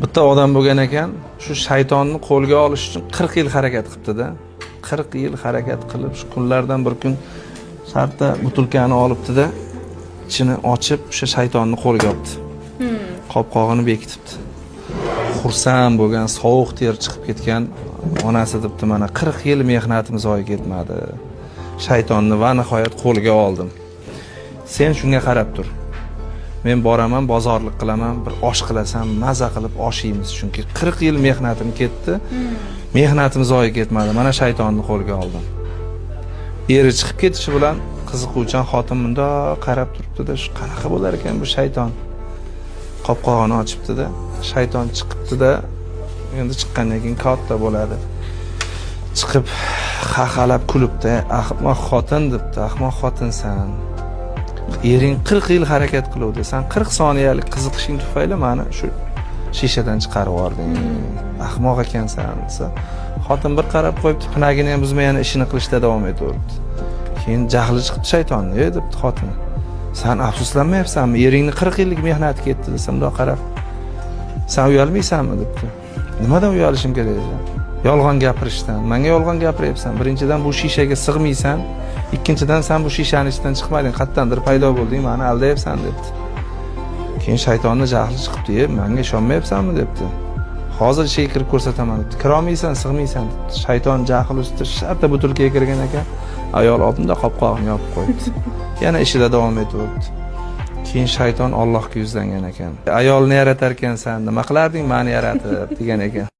Bitta odam bo'lgan ekan, shu shaytonni qo'lga olish uchun 40 yil harakat qilibdi-da. 40 yil harakat qilib, shu kunlardan bir kun shartta butilkani olibdi-da, ichini ochib, o'sha shaytonni qo'lga olibdi. Qopqog'ini bekitibdi. Xursand bo'lgan, sovuq ter chiqib ketgan onasi debdi, mana 40 yil mehnatim zoyi ketmadi. Shaytonni va nihoyat qo'lga oldim. Sen shunga qarab tur. Men boraman, bozorlik qilaman, bir osh qilasan, maza qilib osh yeymiz, chunki 40 yil mehnatim ketdi. Mehnatim zoyi ketmadi. Mana shaytonni qo'lga oldim. Eri chiqib ketishi bilan qiziquvchan xotin bunda qarab turibdi-da, shu qanaqa bo'lar ekan bu shayton? Qopqog'ini ochibdi-da, shayton chiqibdi-da, endi chiqqandan keyin katta bo'ladi. Chiqib xaxalab kulibdi, "Ahmoq xotin" debdi, "Ahmoq xotinsan. Ering 40 yil harakat qiluvdi. Sen 40 soniyalik qiziqishing tufayli meni shu shishadan chiqarib yubording. Ahmoq ekansan" desa, xotin bir qarab qo'yibdi, pinagini ham buzmay ishini qilishda davom etaverdi. Keyin jahli chiqibdi shaytonni, "Ey" debdi xotin. "Sen afsuslanmayapsanmi? Eringni 40 yillik mehnati ketdi" desam, "Bundoq qarab. Sen uyalmaysanmi?" debdi. "Nimadan uyalishim kerak edi? Yolg'on gapirishdan. Menga yolg'on gapiryapsan. Birinchidan bu shishaga sig'maysan. Ikkinchidan sen bu shishaning ichidan chiqmading, qayerdandir paydo bo'lding, meni aldayapsan" debdi. Keyin shaytonni jahli chiqibdi, "Menga ishonmayapsanmi?" debdi. "Hozir ishga kirib ko'rsataman" debdi. "Kira olmaysan, sig'maysan" debdi. Shayton jahli ustida shartta butilkaga kirgan ekan, ayol oldinda qopqog'ini yopib qo'yibdi. Yana ishida davom etaverdi. Keyin shayton Allohga yuzlangan ekan. "Ayolni yaratar ekansan, nima qilarding meni yaratib" degan ekan.